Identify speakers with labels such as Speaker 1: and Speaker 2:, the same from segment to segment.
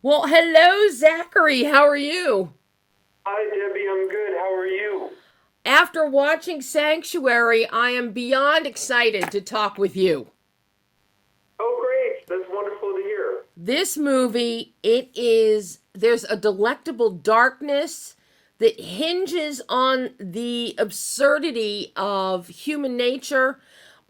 Speaker 1: Well, hello, Zachary. How are you?
Speaker 2: Hi, Debbie. I'm good. How are you?
Speaker 1: After watching Sanctuary, I am beyond excited to talk with you.
Speaker 2: Oh, great. That's wonderful to hear.
Speaker 1: This movie, there's a delectable darkness that hinges on the absurdity of human nature,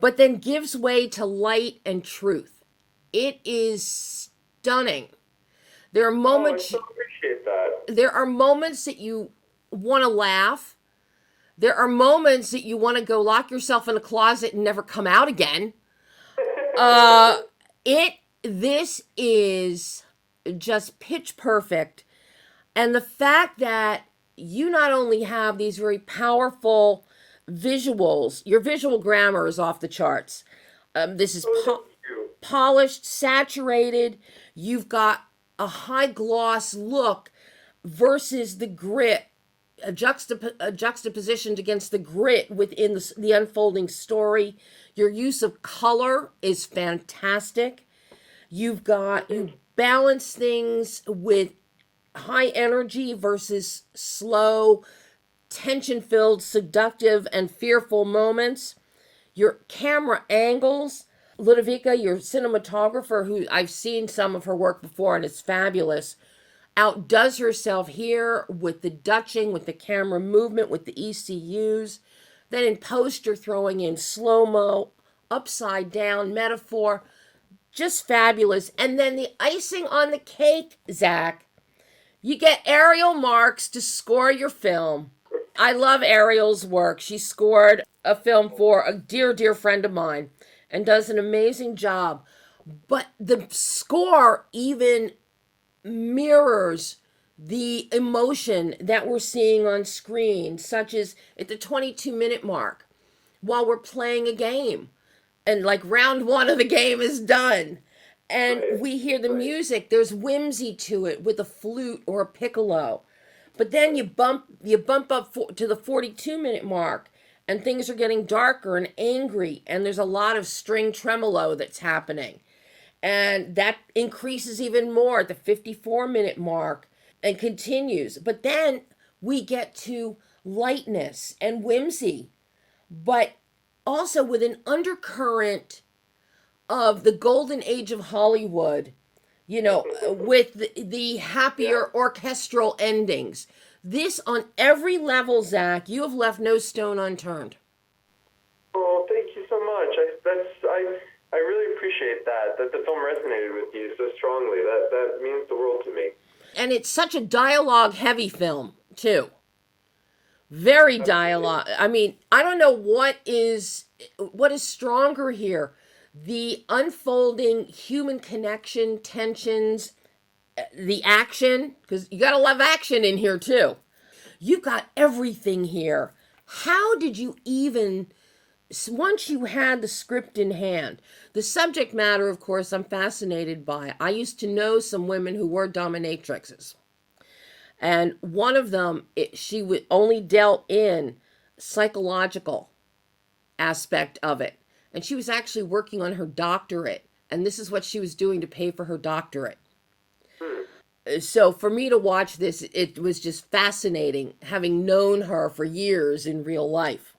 Speaker 1: but then gives way to light and truth. It is stunning. There are
Speaker 2: Oh, I
Speaker 1: moments
Speaker 2: so appreciate that.
Speaker 1: there are moments that you want to laugh. There are moments that you want to go lock yourself in a closet and never come out again. Uh it this is just pitch perfect. And the fact that you not only have these very powerful visuals, your visual grammar is off the charts. This is
Speaker 2: Oh, thank you.
Speaker 1: polished, saturated. You've got a high gloss look versus the grit, juxtapositioned against the grit within the unfolding story. Your use of color is fantastic. You balance things with high energy versus slow, tension filled, seductive, and fearful moments. Your camera angles. Ludovica, your cinematographer, who I've seen some of her work before and is fabulous, outdoes herself here with the dutching, with the camera movement, with the ECUs. Then in post, you're throwing in slow mo, upside down metaphor, just fabulous. And then the icing on the cake, Zach, you get Ariel Marks to score your film. I love Ariel's work. She scored a film for a dear, dear friend of mine and does an amazing job. But the score even mirrors the emotion that we're seeing on screen, such as at the 22-minute mark while we're playing a game. And like round one of the game is done. And
Speaker 2: Right.
Speaker 1: we hear the
Speaker 2: Right.
Speaker 1: music, there's whimsy to it with a flute or a piccolo. But then you bump up to the 42-minute mark and things are getting darker and angry and there's a lot of string tremolo that's happening. And that increases even more at the 54-minute mark and continues. But then we get to lightness and whimsy, but also with an undercurrent of the golden age of Hollywood, with the
Speaker 2: Yeah.
Speaker 1: happier orchestral endings. This on every level, Zach, you have left no stone unturned.
Speaker 2: Oh, thank you so much. I really appreciate that the film resonated with you so strongly. That means the world to me.
Speaker 1: And it's such a dialogue heavy film, too. Very
Speaker 2: Absolutely.
Speaker 1: dialogue. I mean, I don't know what is stronger here. The unfolding human connection, tensions, the action, because you gotta love action in here too. You've got everything here. How did you even, once you had the script in hand, the subject matter, of course, I'm fascinated by. I used to know some women who were dominatrixes. And one of them, she would only dealt in psychological aspect of it. And she was actually working on her doctorate. And this is what she was doing to pay for her doctorate.
Speaker 2: Hmm.
Speaker 1: So for me to watch this, it was just fascinating, having known her for years in real life.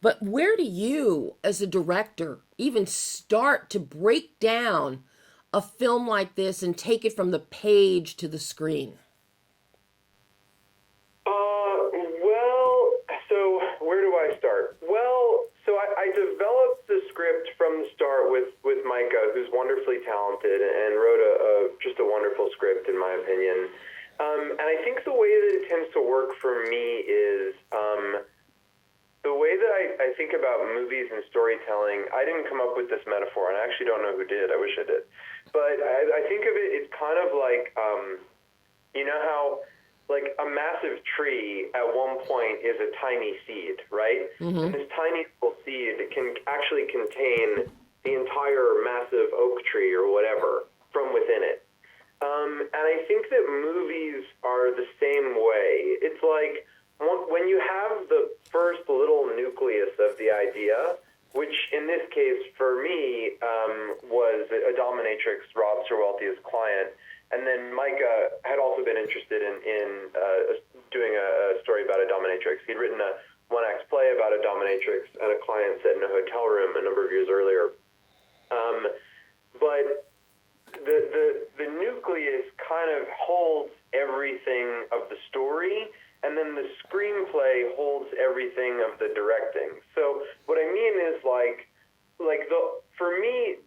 Speaker 1: But where do you, as a director, even start to break down a film like this and take it from the page to the screen?
Speaker 2: Well, so where do I start? Well, so I developed the script from the start with Micah, who's wonderfully talented and wrote just a wonderful script, in my opinion. And I think the way that it tends to work for me is the way that I think about movies and storytelling. I didn't come up with this metaphor, and I actually don't know who did. I wish I did. But I think of it, it's kind of like, you know how like a massive tree at one point is a tiny seed, right? And this tiny little seed can actually contain the entire massive oak tree or whatever from within it. And I think that movies are the same way. It's like when you have the first little nucleus of the idea, which in this case for me was a dominatrix robs her wealthiest client, and then Micah had also been interested in doing a story about a dominatrix. He'd written a one-act play about a dominatrix and a client set in a hotel room a number of years earlier. But the nucleus kind of holds everything of the story, and then the screenplay holds everything of the directing. So what I mean is for me,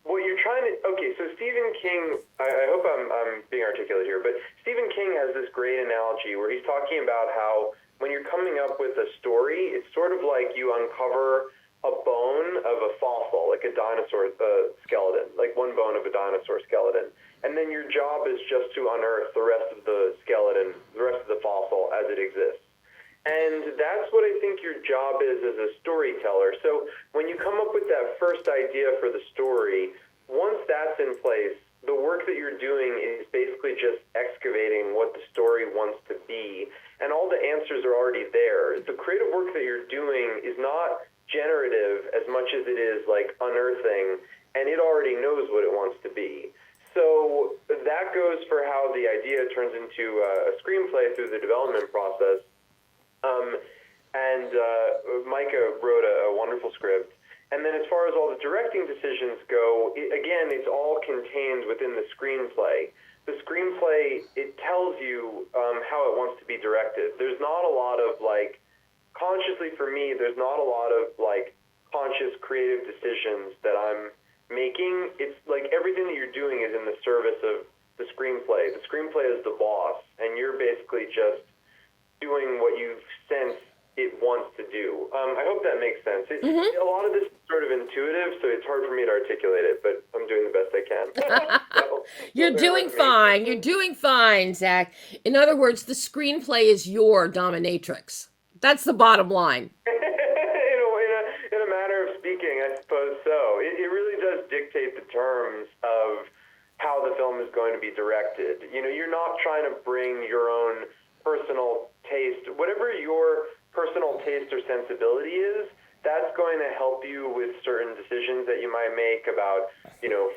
Speaker 2: what you're trying to, okay, so Stephen King, I hope I'm being articulate here, but Stephen King has this great analogy where he's talking about how when you're coming up with a story, it's sort of like you uncover a bone of a fossil, like a dinosaur skeleton, like one bone of a dinosaur skeleton. And then your job is just to unearth the rest of the skeleton, the rest of the fossil as it exists. And that's what I think your job is as a storyteller. So when you come up with that first idea for the story, once that's in place, the work that you're doing is basically just excavating what the story wants to be. And all the answers are already there. The creative work that you're doing is not generative as much as it is like unearthing, and it already knows what it wants to be. So that goes for how the idea turns into a screenplay through the development process. Micah wrote a wonderful script. And then as far as all the directing decisions go, again, it's all contained within the screenplay. The screenplay, it tells you how it wants to be directed. There's not a lot of, consciously for me, there's not a lot of, conscious creative decisions that I'm making. It's like everything that you're doing is in the service of the screenplay. The screenplay is the boss, and you're basically just doing what you sense it wants to do. I hope that makes sense. A lot of this is sort of intuitive, so it's hard for me to articulate it, but I'm doing the best I can.
Speaker 1: You're doing fine. You're doing fine, Zach. In other words, the screenplay is your dominatrix. That's the bottom line.
Speaker 2: in a manner of speaking, I suppose so. It really does dictate the terms of how the film is going to be directed. You're not trying to bring your own personal taste, whatever your personal taste or sensibility is, that's going to help you with certain decisions that you might make about,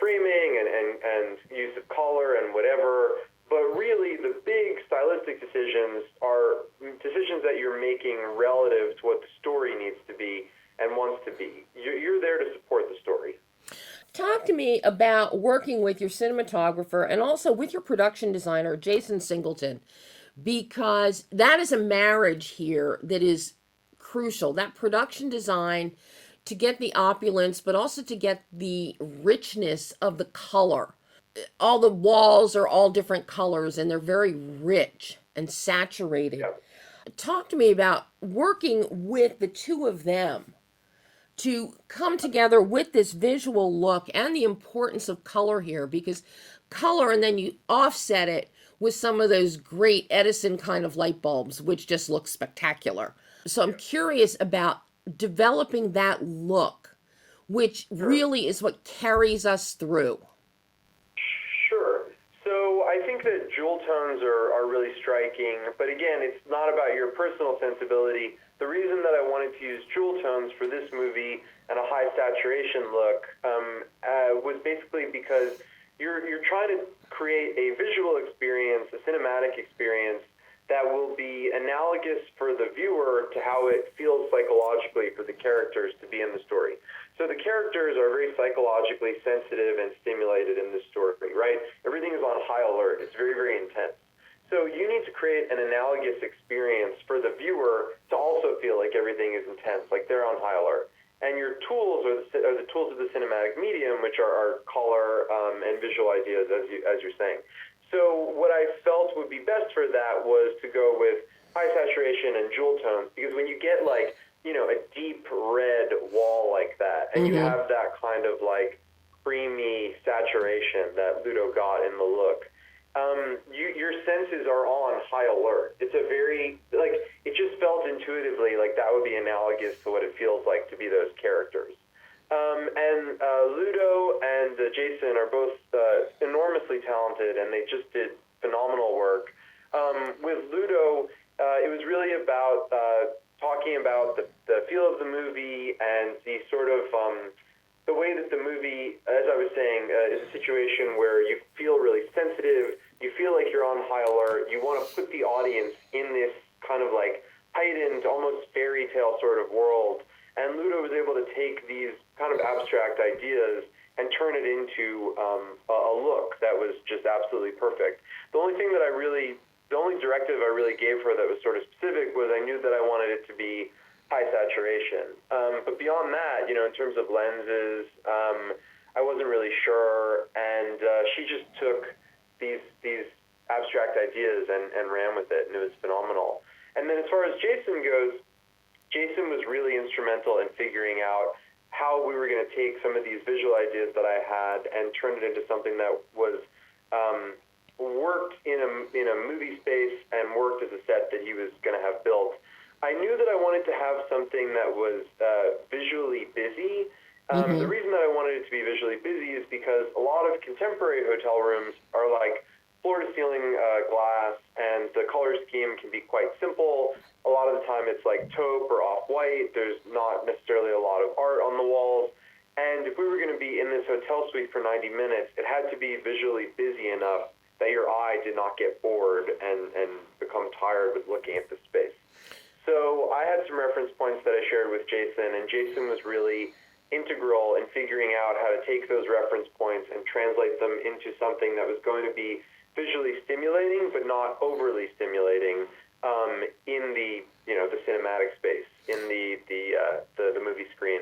Speaker 2: framing and use of color and whatever. But really, the big stylistic decisions are decisions that you're making relative to what the story needs to be and wants to be. You're there to support the story.
Speaker 1: Talk to me about working with your cinematographer and also with your production designer, Jason Singleton, because that is a marriage here that is crucial. That production design to get the opulence, but also to get the richness of the color. All the walls are all different colors and they're very rich and saturated.
Speaker 2: Yep.
Speaker 1: Talk to me about working with the two of them to come together with this visual look and the importance of color here, because color, and then you offset it with some of those great Edison kind of light bulbs, which just look spectacular. So I'm curious about developing that look, which really is what carries us through.
Speaker 2: Sure. So I think that jewel tones are really striking, but again, it's not about your personal sensibility. The reason that I wanted to use jewel tones for this movie and a high saturation look was basically because you're trying to create a visual experience, a cinematic experience that will be analogous for the viewer to how it feels psychologically for the characters to be in the story. So the characters are very psychologically sensitive and stimulated in this story, right? Everything is on high alert. It's very, very intense. So you need to create an analogous experience for the viewer to also feel like everything is intense, like they're on high alert. And your tools are the tools of the cinematic medium, which are color and visual ideas, as you're saying. So what I felt would be best for that was to go with high saturation and jewel tones, because when you get a deep red wall like that, and you have that kind of creamy saturation that Ludo got in the look, your senses are are on high alert. It's a very, like, it just felt intuitively like that would be analogous to what it feels like to be those characters. And Ludo and Jason are both enormously talented, and they just did phenomenal work. With Ludo, it was really about talking about the feel of the movie and the sort of the way that the movie, as I was saying, is a situation where you feel really sensitive, you feel like you're on high alert, you want to put the audience in this kind of like heightened, almost fairy tale sort of world. And Ludo was able to take these kind of abstract ideas and turn it into a look that was just absolutely perfect. The only directive I really gave her that was sort of specific was I knew that I wanted it to be high saturation. But beyond that, in terms of lenses, I wasn't really sure, and she just took these abstract ideas and ran with it, and it was phenomenal. And then as far as Jason goes, Jason was really instrumental in figuring out how we were going to take some of these visual ideas that I had and turn it into something that was worked in a movie space and worked as a set that he was going to have built. I knew that I wanted to have something that was visually busy. The reason that I wanted it to be visually busy is because a lot of contemporary hotel rooms are like floor-to-ceiling glass, and the color scheme can be quite simple. A lot of the time it's like taupe or off-white. There's not necessarily a lot of art on the walls. And if we were going to be in this hotel suite for 90 minutes, it had to be visually busy enough that your eye did not get bored and become tired with looking at the space. So I had some reference points that I shared with Jason, and Jason was really integral in figuring out how to take those reference points and translate them into something that was going to be visually stimulating, but not overly stimulating in the cinematic space, in the movie screen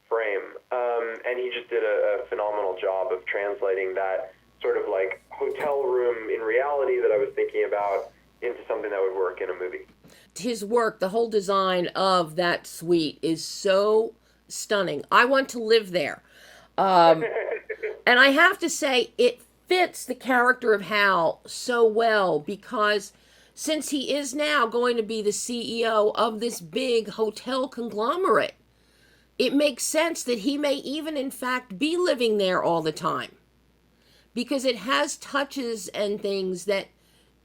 Speaker 2: frame. And he just did a phenomenal job of translating that sort of like hotel room in reality that I was thinking about into something that would work in a movie.
Speaker 1: His work, the whole design of that suite is so stunning. I want to live there. And I have to say, it fits the character of Hal so well, because since he is now going to be the CEO of this big hotel conglomerate, it makes sense that he may even in fact be living there all the time, because it has touches and things that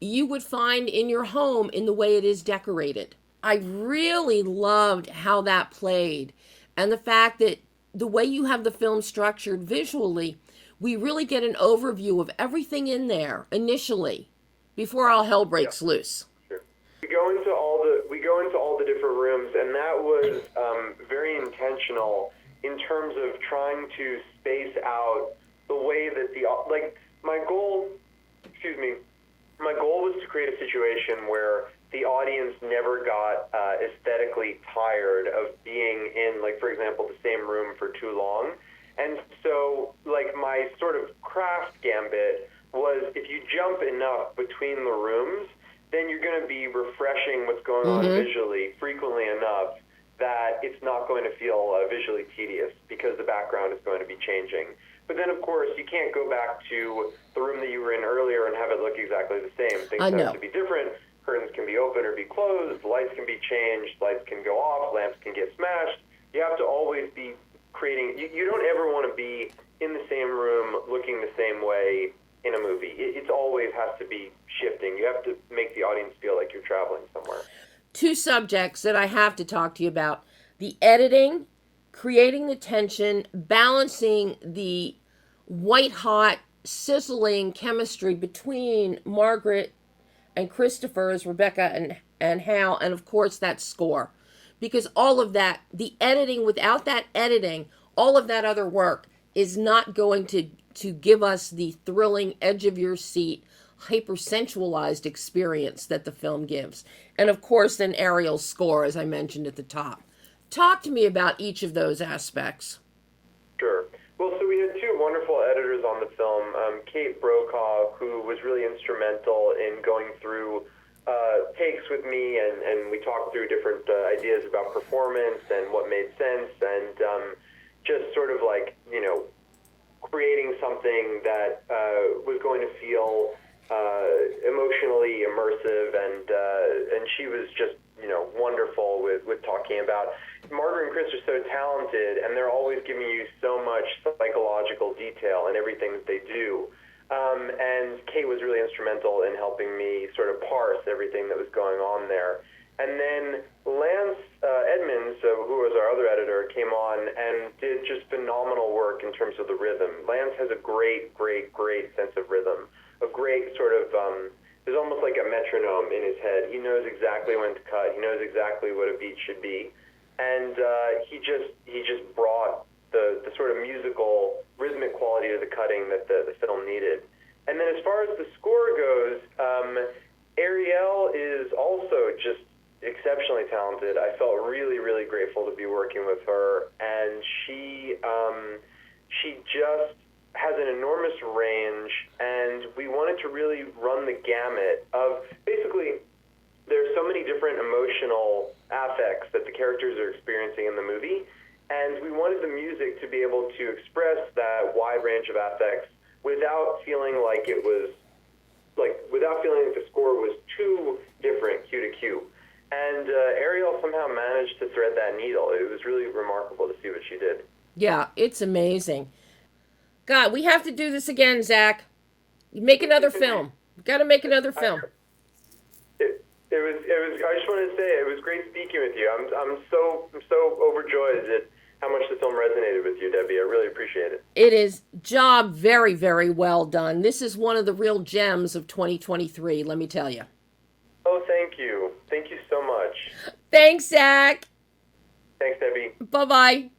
Speaker 1: you would find in your home in the way it is decorated. I really loved how that played, and the fact that the way you have the film structured visually, we really get an overview of everything in there initially before all hell breaks loose.
Speaker 2: Sure. We go into all the different rooms, and that was very intentional in terms of trying to space out the way that my goal was to create a situation where the audience never got aesthetically tired of being in, like, for example, the same room for too long. And so, like, my sort of craft gambit was, if you jump enough between the rooms, then you're going to be refreshing what's going on visually frequently enough that it's not going to feel visually tedious, because the background is going to be changing. But then, of course, you can't go back to the room that you were in earlier and have it look exactly the same. Things have to be different. Curtains can be open or be closed. Lights can be changed. Lights can go off. Lamps can get smashed. You have to always be creating. You don't ever want to be in the same room looking the same way in a movie. It always has to be shifting. You have to make the audience feel like you're traveling somewhere.
Speaker 1: Two subjects that I have to talk to you about: the editing, creating the tension, balancing the white-hot, sizzling chemistry between Margaret and Christopher as Rebecca and Hal, and of course that score. Because all of that, the editing, without that editing, all of that other work is not going to give us the thrilling, edge-of-your-seat, hyper-sensualized experience that the film gives. And of course then Ariel's score, as I mentioned at the top. Talk to me about each of those aspects.
Speaker 2: Sure. Well, so we had two wonderful editors on the film. Kate Brokaw, who was really instrumental in going through takes with me, and we talked through different ideas about performance and what made sense, and just sort of like, creating something that was going to feel emotionally immersive, and she was just wonderful with talking about. Margaret and Chris are so talented, and they're always giving you so much psychological detail in everything that they do. And Kate was really instrumental in helping me sort of parse everything that was going on there. And then Lance Edmonds, who was our other editor, came on and did just phenomenal work in terms of the rhythm. Lance has a great sense of rhythm, a great sort of, there's almost like a metronome in his head. He knows exactly when to cut. He knows exactly what a beat should be. And he just brought the sort of musical, rhythmic quality to the cutting that the film needed. And then as far as the score goes, Ariel is also just exceptionally talented. I felt really grateful to be working with her, and she just has an enormous range, and we wanted to really run the gamut of, basically, there's so many different emotional affects that the characters are experiencing in the movie, and we wanted the music to be able to express that wide range of affects without feeling like the score was too different cue to cue. And Ariel somehow managed to thread that needle. It was really remarkable to see what she did.
Speaker 1: Yeah, it's amazing. God, we have to do this again, Zach. Make another film. We've got to make another film.
Speaker 2: It was. I just wanted to say it was great speaking with you. I'm so overjoyed at how much the film resonated with you, Debbie. I really appreciate it.
Speaker 1: It is job very well done. This is one of the real gems of 2023. Let me tell you.
Speaker 2: Oh, thank you. Thank you so much.
Speaker 1: Thanks, Zach.
Speaker 2: Thanks, Debbie.
Speaker 1: Bye-bye.